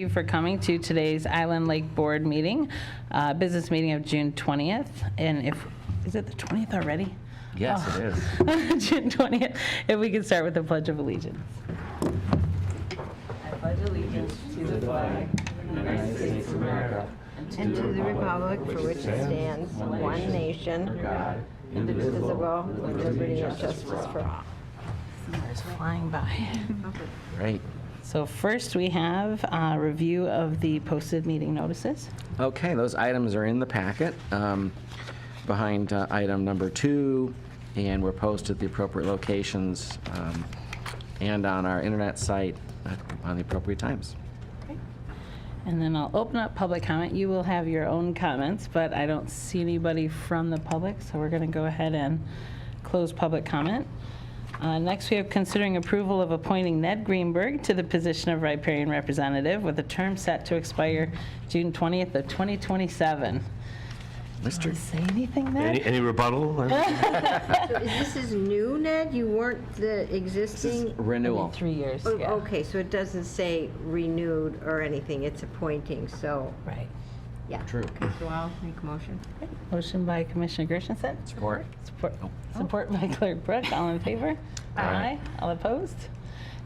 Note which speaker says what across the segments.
Speaker 1: you for coming to today's Island Lake Board meeting, business meeting of June 20th. And is it the 20th already?
Speaker 2: Yes, it is.
Speaker 1: June 20th. If we could start with the Pledge of Allegiance. I pledge allegiance to the flag of the United States of America
Speaker 3: and to the republic for which it stands, one nation, indivisible, with liberty and justice for all.
Speaker 1: Summer's flying by.
Speaker 2: Great.
Speaker 1: So first we have a review of the posted meeting notices.
Speaker 2: Okay, those items are in the packet behind item number 2, and were posted at the appropriate locations and on our internet site on the appropriate times.
Speaker 1: And then I'll open up public comment. You will have your own comments, but I don't see anybody from the public, so we're going to go ahead and close public comment. Next, we have considering approval of appointing Ned Greenberg to the position of riparian representative with a term set to expire June 20th of 2027.
Speaker 2: Mr.
Speaker 1: Say anything, Ned?
Speaker 4: Any rebuttal?
Speaker 3: So this is new, Ned? You weren't the existing?
Speaker 2: Renewal.
Speaker 1: 3 years,
Speaker 3: Oh,
Speaker 1: yeah.
Speaker 3: okay, so it doesn't say renewed or anything, it's appointing, so,
Speaker 1: Right.
Speaker 3: yeah.
Speaker 2: True.
Speaker 3: Okay, so I'll make a motion.
Speaker 1: Motion by Commissioner Gershenson.
Speaker 2: Support.
Speaker 1: Support by Clerk Brooke. All in favor? Aye. All opposed?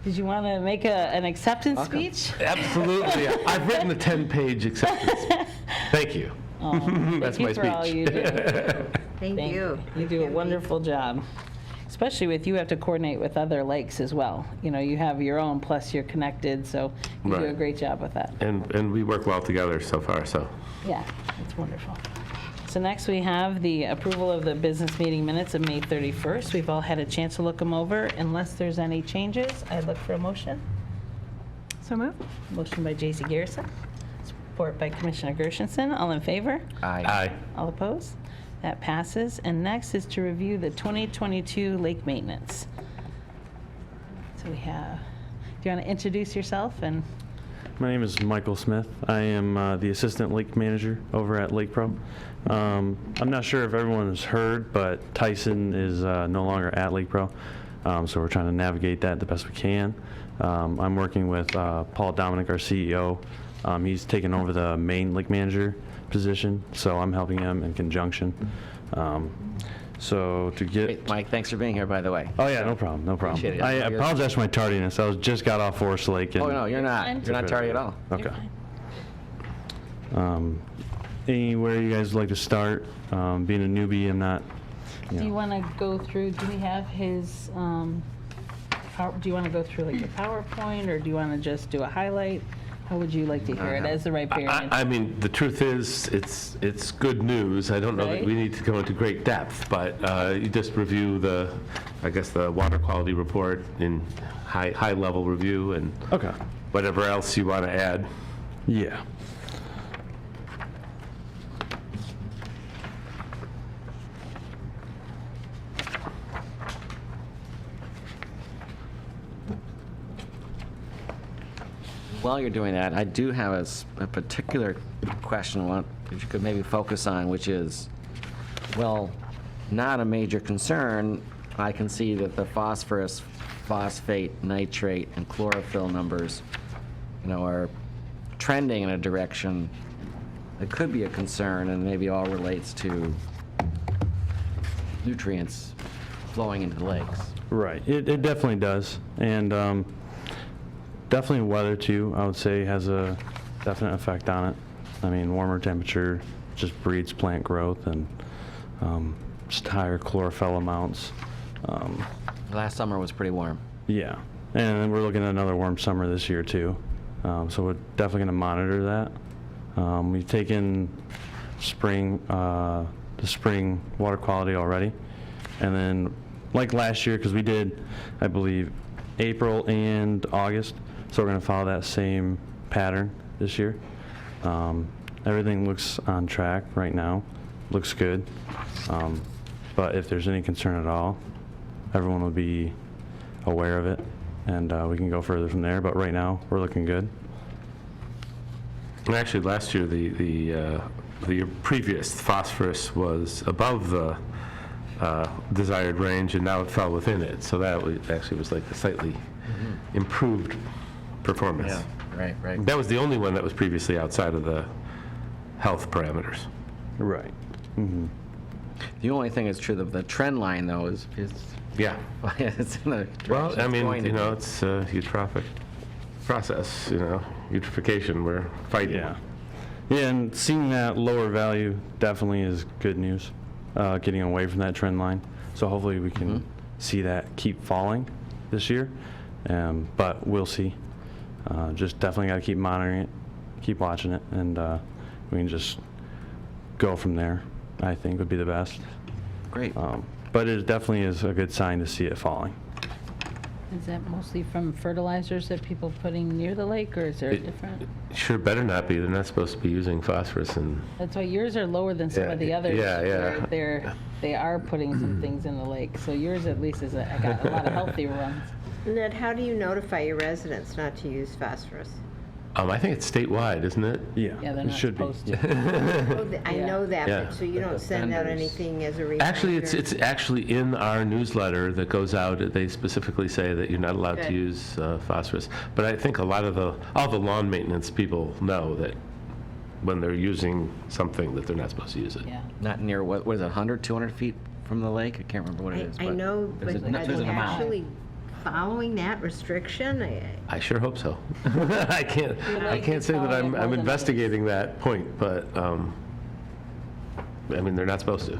Speaker 1: Did you want to make an acceptance
Speaker 2: Welcome.
Speaker 1: speech?
Speaker 4: Absolutely. I've written a 10-page acceptance. Thank you. That's
Speaker 1: Thank
Speaker 4: my
Speaker 1: you for all you
Speaker 4: speech.
Speaker 1: do.
Speaker 3: Thank you.
Speaker 1: You do a wonderful job, especially with you have to coordinate with other lakes as well. You know, you have your own, plus you're connected, so you do a
Speaker 4: Right.
Speaker 1: great job with that.
Speaker 4: And we work well together so far, so.
Speaker 1: Yeah, it's wonderful. So next we have the approval of the business meeting minutes of May 31st. We've all had a chance to look them over. Unless there's any changes, I'd look for a motion. So moved. Motion by J.C. Garrison, support by Commissioner Gershenson. All in favor?
Speaker 2: Aye.
Speaker 1: All opposed? That passes. And next is to review the 2022 lake maintenance. So we have, do you want to introduce yourself? And
Speaker 5: My name is Michael Smith. I am the assistant lake manager over at Lake Pro. I'm not sure if everyone has heard, but Tyson is no longer at Lake Pro, so we're trying to navigate that the best we can. I'm working with Paul Dominic, our CEO. He's taken over the main lake manager position, so I'm helping him in conjunction. So to get...
Speaker 2: Great. Mike, thanks for being here, by the way.
Speaker 5: Oh yeah, no problem, no problem.
Speaker 2: Appreciate it.
Speaker 5: I apologize for my tardiness. I just got off Forest Lake. And
Speaker 2: Oh, no, you're not.
Speaker 1: fine.
Speaker 2: You're not tardy at all.
Speaker 5: Okay. Anywhere you guys would like to start? Being a newbie, I'm not.
Speaker 1: do you want to go through, do we have his, do you want to go through like the PowerPoint, or do you want to just do a highlight? How would you like to hear it as the riparian?
Speaker 4: I mean, the truth is, it's good news. I don't know
Speaker 1: Right.
Speaker 4: that we need to go into great depth, but you just review the water quality report in high-level review and
Speaker 5: Okay.
Speaker 4: whatever else you want to add.
Speaker 5: Yeah.
Speaker 2: While you're doing that, I do have a particular question that you could maybe focus on, which is, well, not a major concern. I can see that the phosphorus, phosphate, nitrate, and chlorophyll numbers, are trending in a direction that could be a concern, and maybe all relates to nutrients flowing into the lakes.
Speaker 5: Right. It definitely does, and definitely weather too. I would say has a definite effect on it. I mean, warmer temperature just breeds plant growth and just higher chlorophyll amounts.
Speaker 2: Last summer was pretty warm.
Speaker 5: Yeah, and then we're looking at another warm summer this year too. So we're definitely going to monitor that. We've taken the spring water quality already, and then like last year, because we did, I believe, April and August, so we're going to follow that same pattern this year. Everything looks on track right now, looks good, but if there's any concern at all, everyone will be aware of it, and we can go further from there, but right now, we're looking good.
Speaker 4: And actually, last year, the year previous, phosphorus was above the desired range, and now it fell within it. So that actually was like a slightly improved performance.
Speaker 2: Yeah. right.
Speaker 4: That was the only one that was previously outside of the health parameters.
Speaker 5: Right.
Speaker 2: The only thing that's true, the trend line, though, is
Speaker 4: Yeah.
Speaker 2: it's in the
Speaker 4: Well,
Speaker 2: direction
Speaker 4: I
Speaker 2: it's
Speaker 4: mean,
Speaker 2: going to be.
Speaker 4: it's a eutrophic process, eutrophication, we're fighting.
Speaker 5: Yeah. Yeah, and seeing that lower value definitely is good news, getting away from that trend line. So hopefully we can see that keep falling this year, but we'll see. Just definitely got to keep monitoring it, keep watching it, and we can just go from there, I think would be the best.
Speaker 2: Great.
Speaker 5: But it definitely is a good sign to see it falling.
Speaker 1: Is that mostly from fertilizers that people putting near the lake, or is there a different?
Speaker 4: Sure better not be, they're not supposed to be using phosphorus and,
Speaker 1: That's why yours are lower than some
Speaker 4: Yeah,
Speaker 1: of the others.
Speaker 4: yeah, yeah.
Speaker 1: where they are putting some things in the lake. So yours at least got a lot of healthy runs.
Speaker 3: Ned, how do you notify your residents not to use phosphorus?
Speaker 4: I think it's statewide, isn't it?
Speaker 1: Yeah, they're
Speaker 5: it
Speaker 1: not
Speaker 5: should be.
Speaker 1: supposed to.
Speaker 5: Yeah.
Speaker 3: I know that,
Speaker 4: Yeah.
Speaker 3: but so you don't send out
Speaker 2: Vendors.
Speaker 3: anything as a reminder?
Speaker 4: Actually, it's actually in our newsletter that goes out. They specifically say that you're not allowed to
Speaker 3: Good.
Speaker 4: use phosphorus. But I think all the lawn maintenance people know that when they're using something that they're not supposed to use it.
Speaker 1: Yeah.
Speaker 2: Not near, what is it, 100, 200 feet from the lake? I can't remember what it is.
Speaker 3: I
Speaker 2: but
Speaker 3: know, but
Speaker 2: there's a-
Speaker 3: are
Speaker 2: there's
Speaker 3: they
Speaker 2: an amount.
Speaker 3: actually following that restriction?
Speaker 4: I sure hope so. I can't say that
Speaker 1: following it more
Speaker 4: I'm
Speaker 1: than
Speaker 4: investigating that point, but I mean, they're not supposed to.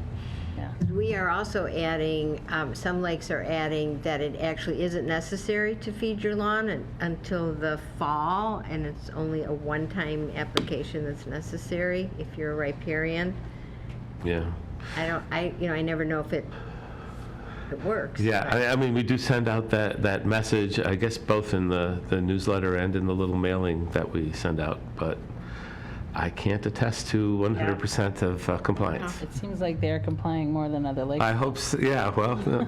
Speaker 1: Yeah.
Speaker 3: We are also adding, some lakes are adding that it actually isn't necessary to feed your lawn until the fall, and it's only a one-time application that's necessary if you're a riparian.
Speaker 4: Yeah.
Speaker 3: I never know if it works.
Speaker 4: Yeah,
Speaker 3: but-
Speaker 4: I mean, we do send out that message, I guess, both in the newsletter and in the little mailing that we send out, but I can't attest to 100% of compliance.
Speaker 1: It seems like they're complying more than other lakes.
Speaker 4: I hope, so, yeah, well,
Speaker 1: So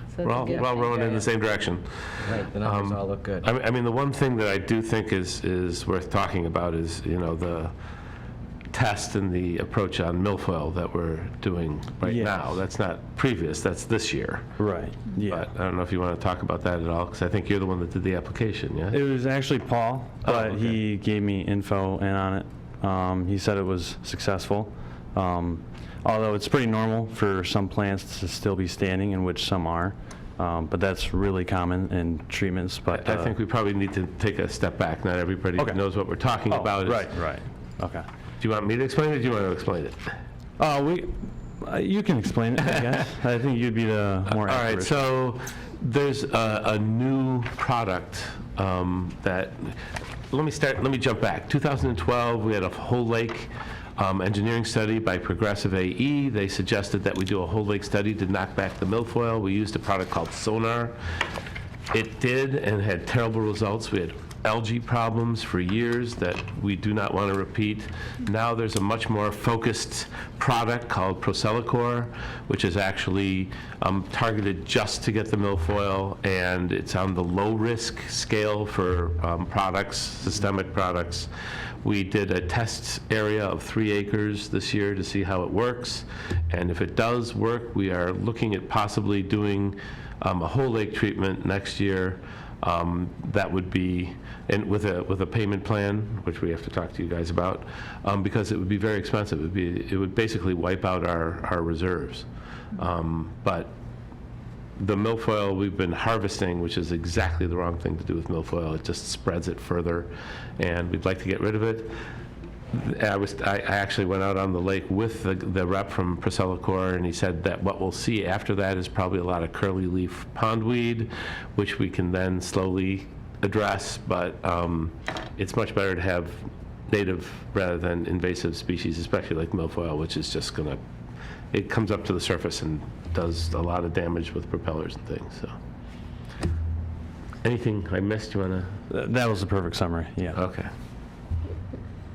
Speaker 1: it's a
Speaker 4: we're all
Speaker 1: good
Speaker 4: we're all
Speaker 1: thing.
Speaker 4: rowing in the same direction.
Speaker 2: Right, the numbers all look good.
Speaker 4: I mean, the one thing that I do think is worth talking about is, the test and the approach on milfoil that we're doing right
Speaker 5: Yes.
Speaker 4: now. That's not previous, that's this year.
Speaker 5: Right, yeah.
Speaker 4: But I don't know if you want to talk about that at all, because I think you're the one that did the application, yeah?
Speaker 5: It was actually Paul, but
Speaker 4: okay.
Speaker 5: he gave me info in on it. He said it was successful, although it's pretty normal for some plants to still be standing, in which some are. But that's really common in treatments. But
Speaker 4: I think we probably need to take a step back. Not everybody
Speaker 5: Okay.
Speaker 4: knows what we're talking about.
Speaker 5: Right. Okay.
Speaker 4: Do you want me to explain it, or do you want to explain it?
Speaker 5: You can explain it, I guess. I think you'd be the more
Speaker 4: All
Speaker 5: accurate.
Speaker 4: right, so there's a new product that, let me jump back. 2012, we had a whole lake engineering study by Progressive AE. They suggested that we do a whole lake study to knock back the milfoil. We used a product called Sonar. It did and had terrible results. We had algae problems for years that we do not want to repeat. Now there's a much more focused product called Procelicor, which is actually targeted just to get the milfoil, and it's on the low-risk scale for products, systemic products. We did a test area of 3 acres this year to see how it works, and if it does work, we are looking at possibly doing a whole lake treatment next year. That would be, and with a payment plan, which we have to talk to you guys about, because it would be very expensive. It would basically wipe out our reserves. But the milfoil we've been harvesting, which is exactly the wrong thing to do with milfoil, it just spreads it further, and we'd like to get rid of it. I actually went out on the lake with the rep from Procelicor, and he said that what we'll see after that is probably a lot of curly leaf pondweed, which we can then slowly address, but it's much better to have native rather than invasive species, especially like milfoil, which is just it comes up to the surface and does a lot of damage with propellers and things, so. Anything I missed, you want to?
Speaker 5: That was the perfect summary, yeah.
Speaker 4: Okay.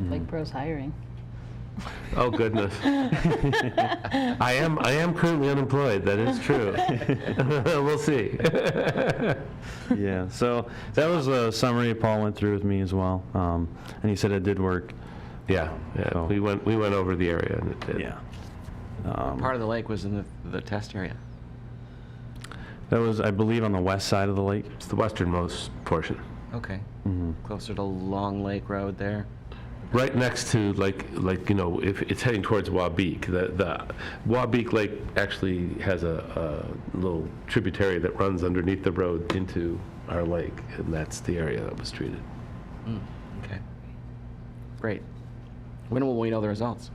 Speaker 1: Lake Pro's hiring.
Speaker 4: Oh, goodness. I am currently unemployed, that is true. We'll see.
Speaker 5: Yeah, so that was a summary Paul went through with me as well, and he said it did work.
Speaker 4: Yeah,
Speaker 5: So-
Speaker 4: we went over the area and it did.
Speaker 5: Yeah.
Speaker 2: Part of the lake was in the test area.
Speaker 5: That was, I believe, on the west side of the lake.
Speaker 4: It's the westernmost portion.
Speaker 2: Okay. Closer to Long Lake Road there?
Speaker 4: Right next to, if it's heading towards Wabeek. The Wabeek Lake actually has a little tributary that runs underneath the road into our lake, and that's the area that was treated.
Speaker 2: Okay. Great. When will we know the results?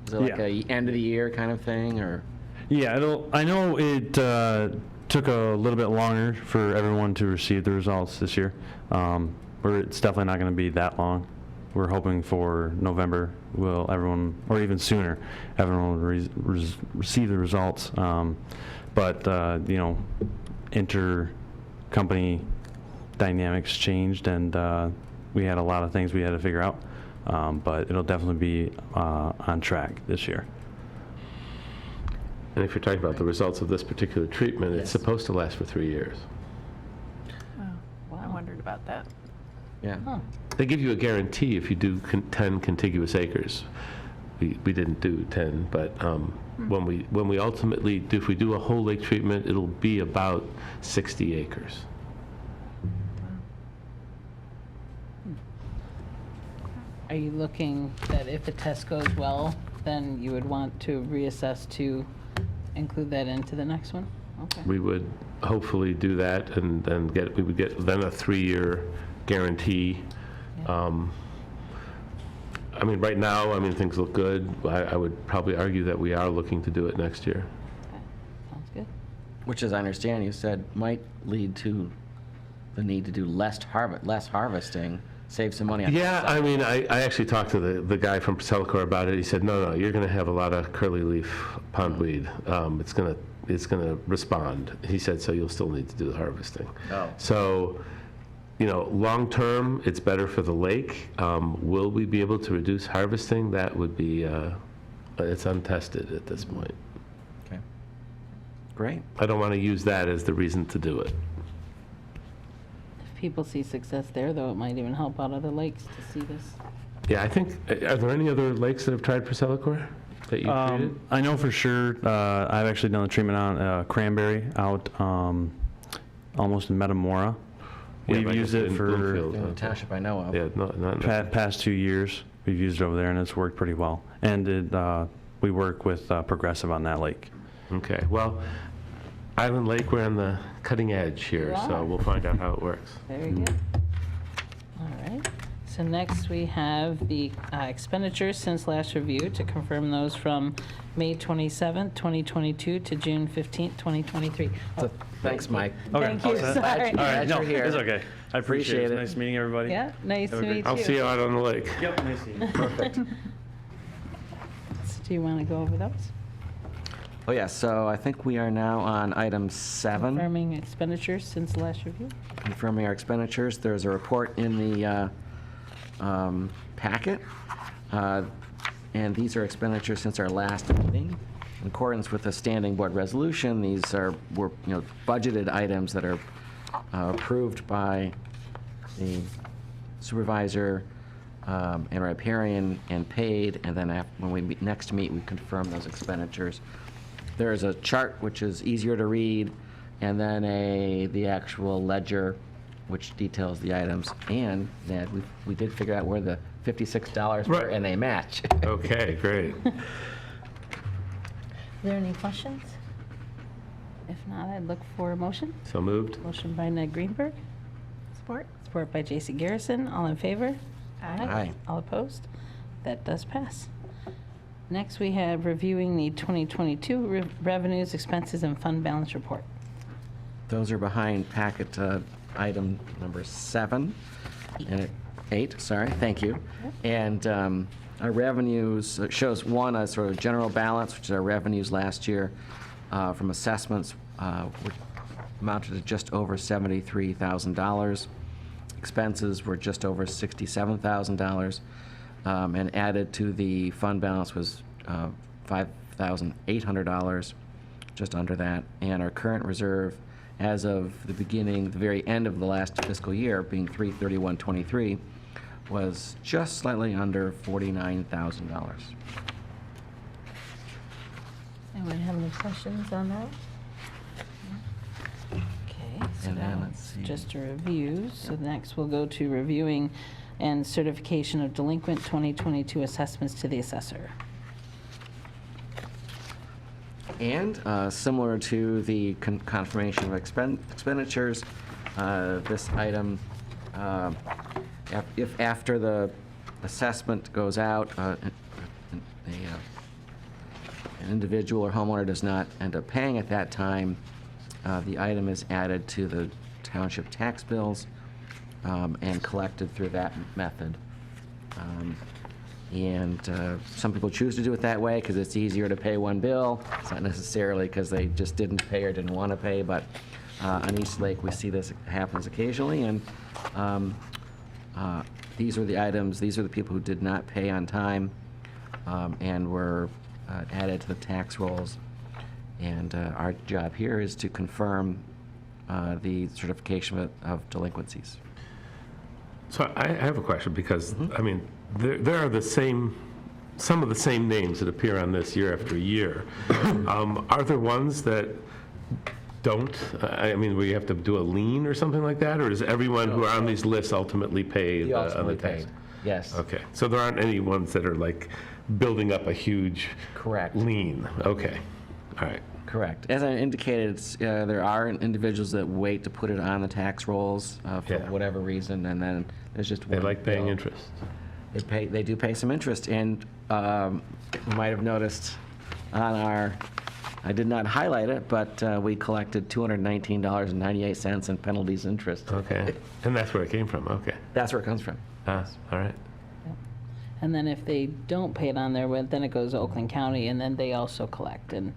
Speaker 2: Is it like
Speaker 5: Yeah.
Speaker 2: a end of the year kind of thing, or?
Speaker 5: Yeah, I know it took a little bit longer for everyone to receive the results this year. It's definitely not going to be that long. We're hoping for November, everyone, or even sooner, everyone will receive the results. But inter-company dynamics changed, and we had a lot of things we had to figure out. But it'll definitely be on track this year.
Speaker 4: And if you're talking about the results of this particular treatment, it's
Speaker 2: Yes.
Speaker 4: supposed to last for 3 years.
Speaker 6: I wondered about that.
Speaker 2: Yeah.
Speaker 4: They give you a guarantee if you do 10 contiguous acres. We didn't do 10, but when we ultimately if we do a whole lake treatment, it'll be about 60 acres.
Speaker 1: Are you looking that if the test goes well, then you would want to reassess to include that into the next one? Okay.
Speaker 4: We would hopefully do that, and then we would get then a 3-year guarantee. Right now, things look good. I would probably argue that we are looking to do it next year.
Speaker 1: Okay. Sounds good.
Speaker 2: Which, as I understand, you said might lead to the need to do less harvesting, save some money on.
Speaker 4: Yeah, I actually talked to the guy from Celicor about it. He said, no, you're going to have a lot of curly leaf pondweed. It's going to respond. He said, so you'll still need to do the harvesting.
Speaker 2: Oh.
Speaker 4: So, long term, it's better for the lake. Will we be able to reduce harvesting? That would be, it's untested at this point.
Speaker 2: Okay. Great.
Speaker 4: I don't want to use that as the reason to do it.
Speaker 1: If people see success there, though, it might even help out other lakes to see this.
Speaker 4: Yeah, I think, are there any other lakes that have tried for Celicor that you've treated?
Speaker 5: I know for sure, I've actually done the treatment on Cranberry out almost in Metamora.
Speaker 4: Yeah,
Speaker 5: We've
Speaker 4: but I
Speaker 5: used
Speaker 4: guess
Speaker 5: it
Speaker 4: in
Speaker 5: for
Speaker 4: Bloomfield,
Speaker 2: In the township I know of.
Speaker 4: Yeah, not
Speaker 5: past 2 years. We've used it over there, and it's worked pretty well. And we work with Progressive on that lake.
Speaker 4: Okay, well, Island Lake, we're on the cutting edge here,
Speaker 1: You
Speaker 4: so
Speaker 1: are.
Speaker 4: we'll find out how it works.
Speaker 1: Very good. All right. So next we have the expenditures since last review to confirm those from May 27th, 2022 to June 15th, 2023.
Speaker 2: So, thanks, Mike.
Speaker 1: Thank you, sorry.
Speaker 2: Glad
Speaker 5: No,
Speaker 2: you're here.
Speaker 5: it's okay. I appreciate
Speaker 2: Appreciate
Speaker 5: it.
Speaker 2: it.
Speaker 5: Nice meeting everybody.
Speaker 1: Yeah, nice to
Speaker 5: Have a great-
Speaker 1: meet you.
Speaker 4: I'll see you out on the lake.
Speaker 5: Yep, nice meeting you.
Speaker 2: Perfect.
Speaker 1: Do you want to go over those?
Speaker 2: Oh, yeah, so I think we are now on item 7,
Speaker 1: Confirming expenditures since last review?
Speaker 2: confirming our expenditures. There's a report in the packet, and these are expenditures since our last meeting. In accordance with the standing board resolution, these were budgeted items that are approved by the supervisor and riparian and paid, and then when we next meet, we confirm those expenditures. There's a chart which is easier to read, and then the actual ledger which details the items, and that we did figure out where the $56 were,
Speaker 4: Right.
Speaker 2: and they match.
Speaker 4: Okay, great.
Speaker 1: Are there any questions? If not, I'd look for a motion.
Speaker 4: So moved?
Speaker 1: Motion by Ned Greenberg,
Speaker 6: Support?
Speaker 1: support by J.C. Garrison. All in favor?
Speaker 2: Aye.
Speaker 1: All opposed? That does pass. Next, we have reviewing the 2022 revenues, expenses, and fund balance report.
Speaker 2: Those are behind packet item number 7, and 8, sorry, thank you. And our revenues, shows one, a sort of general balance, which is our revenues last year from assessments, which amounted to just over $73,000. Expenses were just over $67,000, and added to the fund balance was $5,800, just under that. And our current reserve, as of the very end of the last fiscal year, being 3/31/23, was just slightly under $49,000.
Speaker 1: Anyone have any questions on that? Okay, So
Speaker 2: And then,
Speaker 1: now
Speaker 2: let's
Speaker 1: it's
Speaker 2: see.
Speaker 1: just a review. So next we'll go to reviewing and certification of delinquent 2022 assessments to the assessor.
Speaker 2: And similar to the confirmation of expenditures, this item, if after the assessment goes out, an individual or homeowner does not end up paying at that time, the item is added to the township tax bills and collected through that method. And some people choose to do it that way because it's easier to pay one bill. It's not necessarily because they just didn't pay or didn't want to pay, but on East Lake, we see this happens occasionally. And these are the items, these are the people who did not pay on time and were added to the tax rolls. And our job here is to confirm the certification of delinquencies.
Speaker 4: So I have a question because, I mean, there are some of the same names that appear on this year after year. Are there ones that don't? I mean, where you have to do a lien or something like that? Or does everyone who are on these lists ultimately pay
Speaker 2: The
Speaker 4: on
Speaker 2: ultimately
Speaker 4: the tax?
Speaker 2: paid, yes.
Speaker 4: Okay, so there aren't any ones that are like building up a huge
Speaker 2: Correct.
Speaker 4: lien? Okay, all right.
Speaker 2: Correct. As I indicated, there are individuals that wait to put it on the tax rolls for
Speaker 4: Yeah.
Speaker 2: whatever reason, and then there's just
Speaker 4: They
Speaker 2: one
Speaker 4: like paying
Speaker 2: bill.
Speaker 4: interest.
Speaker 2: They do pay some interest, and you might have noticed on our, I did not highlight it, but we collected $219.98 in penalties interest.
Speaker 4: Okay, and that's where it came from, okay.
Speaker 2: That's where it comes from.
Speaker 4: All right.
Speaker 1: And then if they don't pay it on there, well, then it goes to Oakland County, and then they also collect. And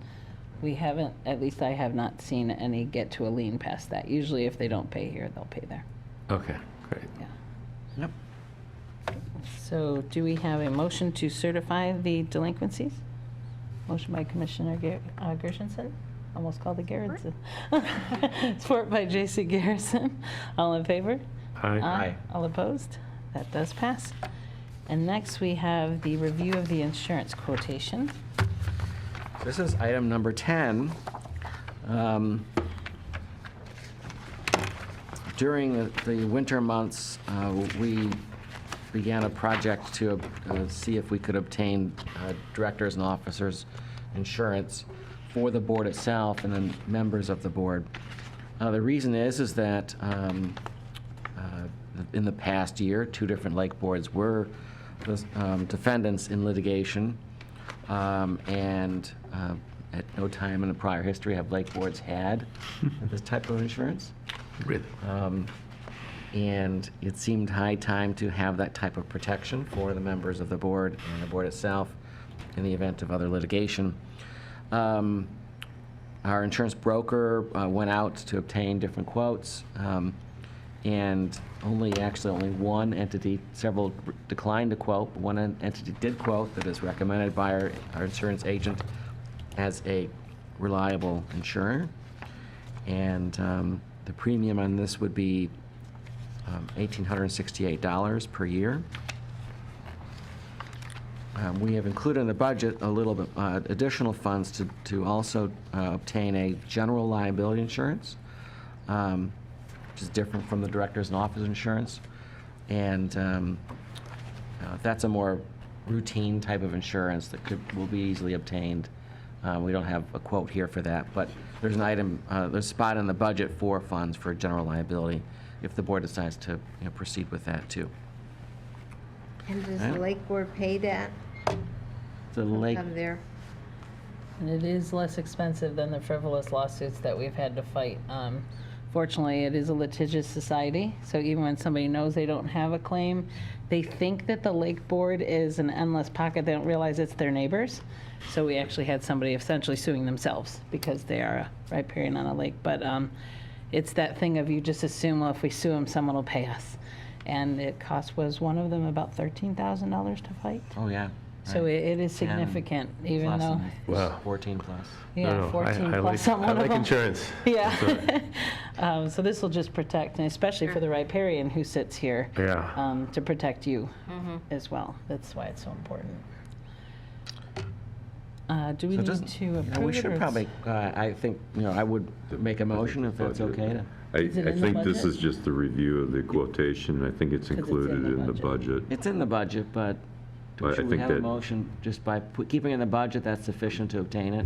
Speaker 1: we haven't, at least I have not seen any get to a lien past that. Usually if they don't pay here, they'll pay there.
Speaker 4: Okay, great.
Speaker 1: Yeah.
Speaker 2: Yep.
Speaker 1: So do we have a motion to certify the delinquencies? Motion by Commissioner Gershenson. Almost called it Garrettson. Support by J.C. Garrison. All in favor?
Speaker 4: Aye.
Speaker 2: Aye.
Speaker 1: All opposed? That does pass. And next, we have the review of the insurance quotation.
Speaker 2: This is item number 10. During the winter months, we began a project to see if we could obtain directors and officers insurance for the board itself and then members of the board. The reason is that in the past year, 2 different lake boards were defendants in litigation, and at no time in the prior history have lake boards had this type of insurance.
Speaker 4: Really?
Speaker 2: And it seemed high time to have that type of protection for the members of the board and the board itself in the event of other litigation. Our insurance broker went out to obtain different quotes, and only one entity, several declined to quote. One entity did quote that is recommended by our insurance agent as a reliable insurer. And the premium on this would be $1,868 per year. We have included in the budget a little bit additional funds to also obtain a general liability insurance, which is different from the director's and office insurance. And that's a more routine type of insurance that will be easily obtained. We don't have a quote here for that, but there's an item, there's a spot in the budget for funds for general liability if the board decides to proceed with that too.
Speaker 3: And does the Lake Board pay that
Speaker 2: The lake,
Speaker 3: from there?
Speaker 1: And it is less expensive than the frivolous lawsuits that we've had to fight. Fortunately, it is a litigious society, so even when somebody knows they don't have a claim, they think that the lake board is an endless pocket. They don't realize it's their neighbors. So we actually had somebody essentially suing themselves because they are a riparian on a lake. But it's that thing of you just assume, well, if we sue them, someone will pay us. And it was one of them about $13,000 to fight.
Speaker 2: oh yeah.
Speaker 1: So
Speaker 2: right.
Speaker 1: it is significant, even
Speaker 2: Plus,
Speaker 1: though,
Speaker 2: and
Speaker 4: Wow.
Speaker 2: 14 plus.
Speaker 1: yeah,
Speaker 4: No,
Speaker 1: 14
Speaker 4: I
Speaker 1: plus
Speaker 4: like,
Speaker 1: on
Speaker 4: I
Speaker 1: one of
Speaker 4: like
Speaker 1: them.
Speaker 4: insurance.
Speaker 1: Yeah. So this will just protect, and especially for the riparian who sits here,
Speaker 4: Yeah.
Speaker 1: to protect you as well. That's why it's so important. Do we
Speaker 2: So
Speaker 1: need
Speaker 2: just,
Speaker 1: to approve
Speaker 2: we
Speaker 1: it,
Speaker 2: should
Speaker 1: or
Speaker 2: probably, I think, I would make a motion if it's okay to.
Speaker 1: Is it
Speaker 7: I
Speaker 1: in the
Speaker 7: think this
Speaker 1: budget?
Speaker 7: is just the review of the quotation. I think it's
Speaker 1: 'Cause it's
Speaker 7: included in the budget.
Speaker 2: It's in the budget, but
Speaker 7: But I
Speaker 2: should we
Speaker 7: think
Speaker 2: have a
Speaker 7: that-
Speaker 2: motion, just by keeping it in the budget, that's sufficient to obtain it?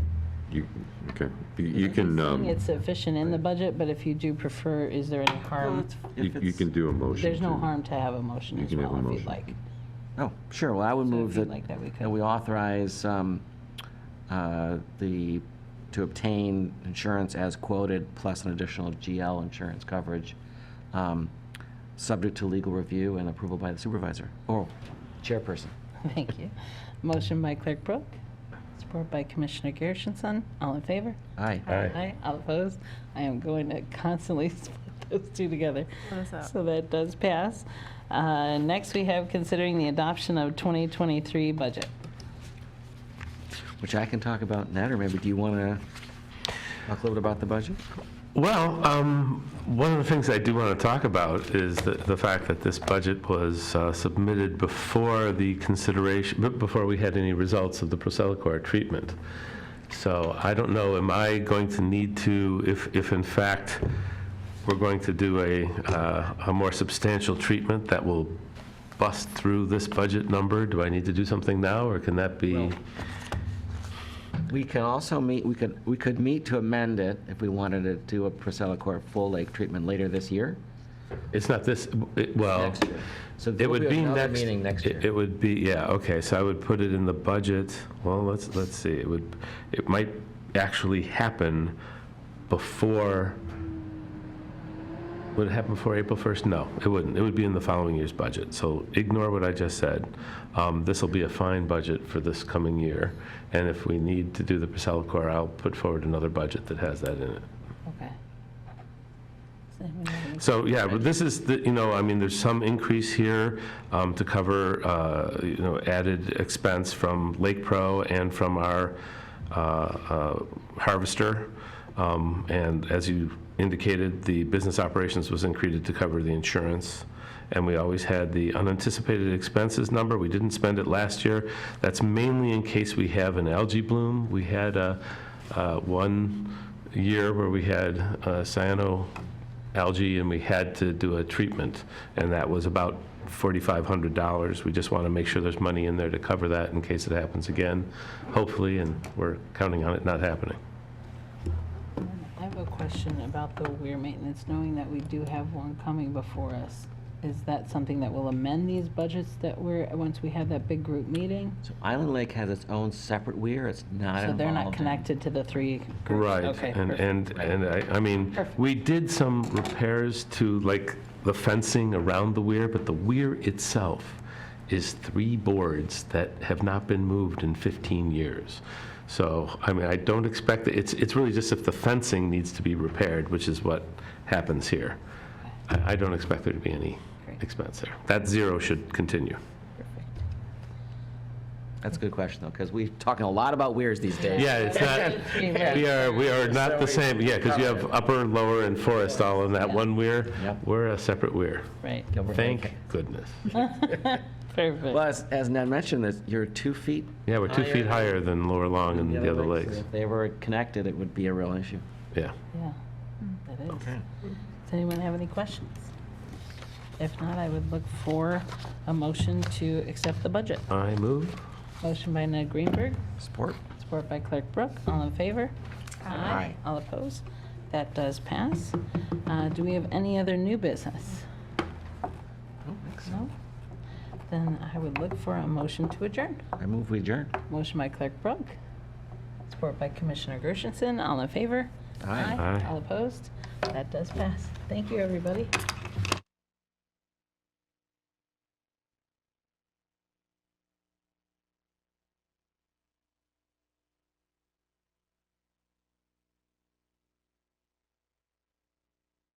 Speaker 7: Okay. You can,
Speaker 1: It's sufficient in the budget, but if you do prefer, is there any harm?
Speaker 7: you can do a motion.
Speaker 1: There's no
Speaker 7: to-
Speaker 1: harm to have a motion
Speaker 7: You
Speaker 1: as
Speaker 7: can have
Speaker 1: well,
Speaker 7: a
Speaker 1: if you'd
Speaker 7: motion.
Speaker 1: like.
Speaker 2: Oh, sure, well, I would
Speaker 1: So if
Speaker 2: move
Speaker 1: you'd
Speaker 2: that,
Speaker 1: like that, we
Speaker 2: that
Speaker 1: could.
Speaker 2: we authorize to obtain insurance as quoted, plus an additional GL insurance coverage, subject to legal review and approval by the supervisor, or chairperson.
Speaker 1: Thank you. Motion by Clerk Brooke, support by Commissioner Gershenson. All in favor?
Speaker 2: Aye.
Speaker 1: Aye. All opposed? I am going to constantly split those two together.
Speaker 6: What is that?
Speaker 1: So that does pass. Next, we have considering the adoption of 2023 budget.
Speaker 2: Which I can talk about now, or maybe do you want to talk a little bit about the budget?
Speaker 4: Well, one of the things I do want to talk about is the fact that this budget was submitted before the consideration, before we had any results of the Procellacor treatment. So I don't know, am I going to need to, if in fact we're going to do a more substantial treatment that will bust through this budget number, do I need to do something now, or can that be?
Speaker 2: Well, we can also meet, we could meet to amend it if we wanted to do a Procellacor full lake treatment later this year.
Speaker 4: It's not this, well.
Speaker 2: Next year. So
Speaker 4: It
Speaker 2: there will
Speaker 4: would be
Speaker 2: another
Speaker 4: next.
Speaker 2: meeting next year.
Speaker 4: It would be, yeah, okay, so I would put it in the budget, well, let's see, it might actually happen before, would it happen before April 1st? No, it wouldn't, it would be in the following year's budget, so ignore what I just said. This will be a fine budget for this coming year, and if we need to do the Procellacor, I'll put forward another budget that has that in it.
Speaker 1: Okay. Does anyone have any-
Speaker 4: So, yeah, but this is, I mean, there's some increase here to cover, added expense from Lake Pro and from our harvester. And as you indicated, the business operations was increased to cover the insurance. And we always had the unanticipated expenses number. We didn't spend it last year. That's mainly in case we have an algae bloom. We had one year where we had cyanoalgae, and we had to do a treatment, and that was about $4,500. We just want to make sure there's money in there to cover that in case it happens again, hopefully, and we're counting on it not happening.
Speaker 1: I have a question about the weir maintenance, knowing that we do have one coming before us. Is that something that will amend these budgets that once we have that big group meeting?
Speaker 2: So Island Lake has its own separate weir, it's not
Speaker 1: So they're not
Speaker 2: involved in-
Speaker 1: connected to the three groups?
Speaker 4: Right,
Speaker 1: Okay,
Speaker 4: and,
Speaker 1: perfect.
Speaker 4: and I mean,
Speaker 1: Perfect.
Speaker 4: we did some repairs to, like, the fencing around the weir, but the weir itself is 3 boards that have not been moved in 15 years. So, I mean, I don't expect, that it's really just if the fencing needs to be repaired, which is what happens here. I don't expect there to be any
Speaker 1: Great.
Speaker 4: expense there. That 0 should continue.
Speaker 2: That's a good question, though, because we're talking a lot about weirs these days.
Speaker 4: Yeah, it's not, we are not the same, yeah, because you have upper, lower, and forest all in that one weir.
Speaker 2: Yep.
Speaker 4: We're a separate weir.
Speaker 1: Right,
Speaker 4: Thank goodness.
Speaker 1: perfect.
Speaker 2: Well, as Ned mentioned, that you're 2 feet.
Speaker 4: Yeah, we're 2 feet higher than Lower Long and the other
Speaker 2: lakes.
Speaker 4: lakes.
Speaker 2: If they were connected, it would be a real issue.
Speaker 4: Yeah.
Speaker 1: Yeah, that is. Does anyone have any questions? If not, I would look for a motion to accept the budget.
Speaker 4: I move.
Speaker 1: Motion by Ned Greenberg,
Speaker 2: Support?
Speaker 1: support by Clerk Brooke. All in favor?
Speaker 2: Aye.
Speaker 1: All opposed? That does pass. Do we have any other new business? No? Then I would look for a motion to adjourn.
Speaker 2: I move we adjourn.
Speaker 1: Motion by Clerk Brooke, support by Commissioner Gershenson. All in favor?
Speaker 2: Aye.
Speaker 4: Aye.
Speaker 1: All opposed? That does pass. Thank you, everybody.